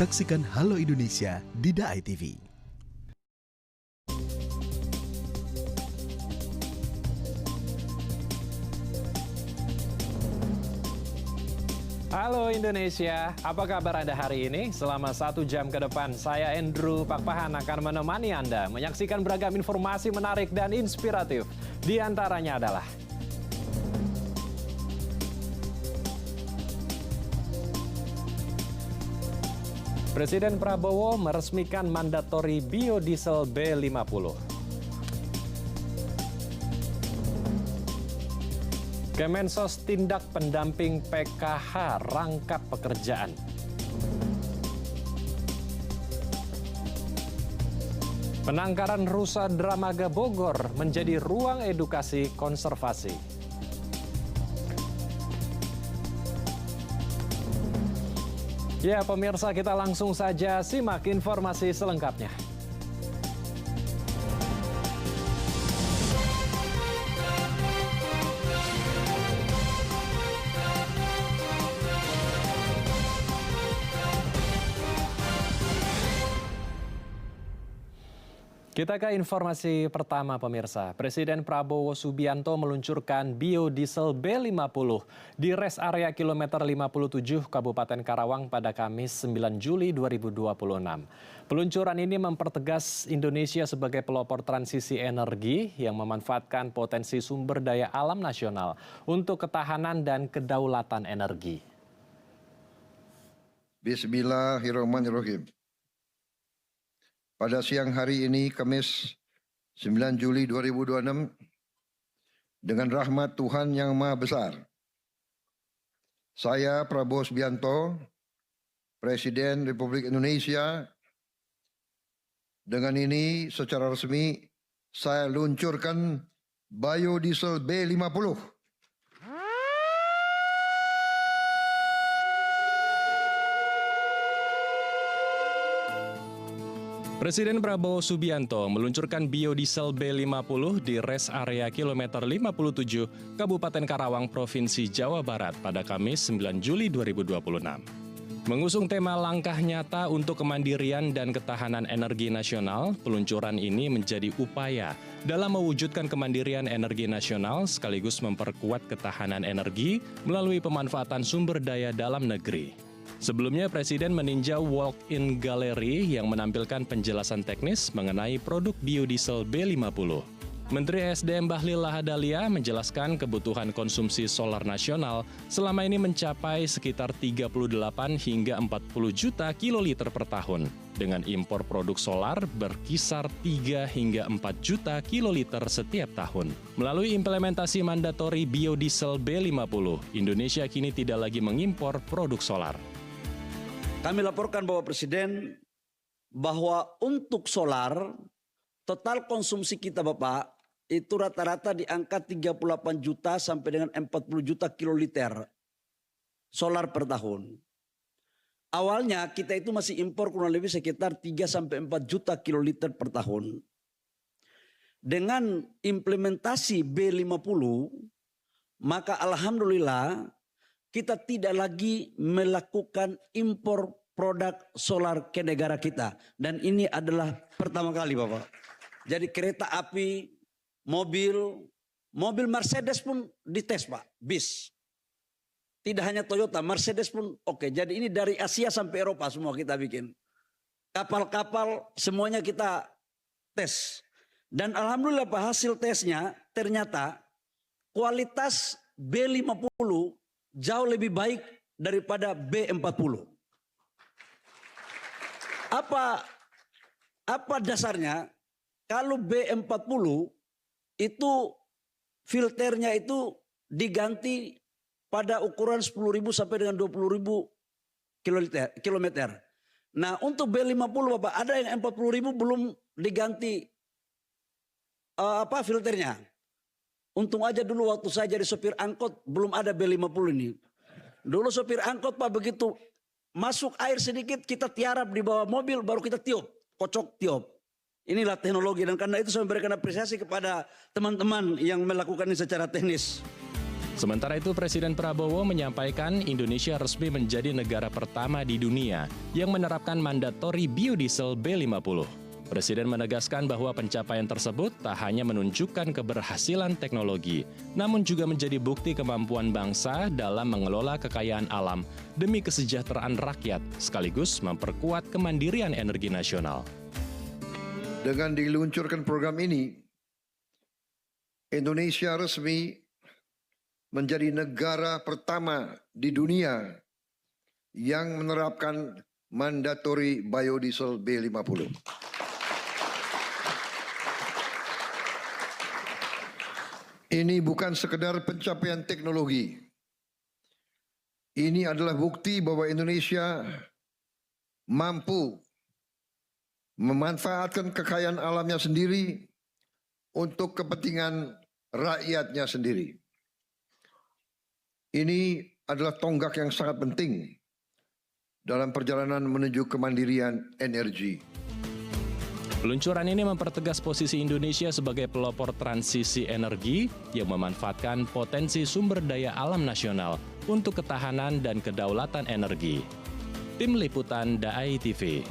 Saksikan Halo Indonesia di Dai TV. Halo Indonesia, apa kabar Anda hari ini? Selama 1 jam ke depan, saya Andrew Pakpahan akan menemani Anda menyaksikan beragam informasi menarik dan inspiratif. Di antaranya adalah Presiden Prabowo meresmikan mandatori biodiesel B50. Kemensos tindak pendamping PKH rangkap pekerjaan. Penangkaran rusa Dramaga Bogor menjadi ruang edukasi konservasi. Ya pemirsa, kita langsung saja simak informasi selengkapnya. Kita ke informasi pertama pemirsa. Presiden Prabowo Subianto meluncurkan biodiesel B50 di res area kilometer 57 Kabupaten Karawang pada Kamis 9 Juli 2026. Peluncuran ini mempertegas Indonesia sebagai pelopor transisi energi yang memanfaatkan potensi sumber daya alam nasional untuk ketahanan dan kedaulatan energi. Bismillahirrahmanirrahim. Pada siang hari ini, Kamis 9 Juli 2026, dengan rahmat Tuhan Yang Maha Besar, saya Prabowo Subianto, Presiden Republik Indonesia, dengan ini secara resmi saya luncurkan biodiesel B50. Presiden Prabowo Subianto meluncurkan biodiesel B50 di res area kilometer 57 Kabupaten Karawang, Provinsi Jawa Barat pada Kamis 9 Juli 2026. Mengusung tema langkah nyata untuk kemandirian dan ketahanan energi nasional, peluncuran ini menjadi upaya dalam mewujudkan kemandirian energi nasional sekaligus memperkuat ketahanan energi melalui pemanfaatan sumber daya dalam negeri. Sebelumnya, Presiden meninjau walk-in gallery yang menampilkan penjelasan teknis mengenai produk biodiesel B50. Menteri SDM Bahlil Lahadalia menjelaskan kebutuhan konsumsi solar nasional selama ini mencapai sekitar 38 hingga 40 juta kiloliter per tahun, dengan impor produk solar berkisar 3 hingga 4 juta kiloliter setiap tahun. Melalui implementasi mandatori biodiesel B50, Indonesia kini tidak lagi mengimpor produk solar. Kami laporkan Bapak Presiden bahwa untuk solar, total konsumsi kita Bapak, itu rata-rata di angka 38 juta sampai dengan 40 juta kiloliter solar per tahun. Awalnya kita itu masih impor kurang lebih sekitar 3 sampai 4 juta kiloliter per tahun. Dengan implementasi B50, maka alhamdulillah kita tidak lagi melakukan impor produk solar ke negara kita. Dan ini adalah pertama kali Bapak. Jadi kereta api, mobil Mercedes pun dites Pak, bis. Tidak hanya Toyota, Mercedes pun oke. Jadi ini dari Asia sampai Eropa semua kita bikin. Kapal-kapal semuanya kita tes. Dan alhamdulillah Pak, hasil tesnya ternyata kualitas B50 jauh lebih baik daripada B40. Apa dasarnya? Kalau B40 itu filternya itu diganti pada ukuran 10.000 sampai dengan 20.000 kilometer. Nah untuk B50 Bapak, ada yang 40.000 belum diganti filternya. Untung aja dulu waktu saya jadi sopir angkot belum ada B50 ini. Dulu sopir angkot Pak, begitu masuk air sedikit kita tiarap di bawah mobil baru kita tiup, kocok tiup. Inilah teknologi, dan karena itu saya memberikan apresiasi kepada teman-teman yang melakukan ini secara teknis. Sementara itu, Presiden Prabowo menyampaikan Indonesia resmi menjadi negara pertama di dunia yang menerapkan mandatori biodiesel B50. Presiden menegaskan bahwa pencapaian tersebut tak hanya menunjukkan keberhasilan teknologi, namun juga menjadi bukti kemampuan bangsa dalam mengelola kekayaan alam demi kesejahteraan rakyat, sekaligus memperkuat kemandirian energi nasional. Dengan diluncurkan program ini, Indonesia resmi menjadi negara pertama di dunia yang menerapkan mandatori biodiesel B50. Ini bukan sekedar pencapaian teknologi. Ini adalah bukti bahwa Indonesia mampu memanfaatkan kekayaan alamnya sendiri untuk kepentingan rakyatnya sendiri. Ini adalah tonggak yang sangat penting dalam perjalanan menuju kemandirian energi. Peluncuran ini mempertegas posisi Indonesia sebagai pelopor transisi energi yang memanfaatkan potensi sumber daya alam nasional untuk ketahanan dan kedaulatan energi. Tim Liputan DAI TV.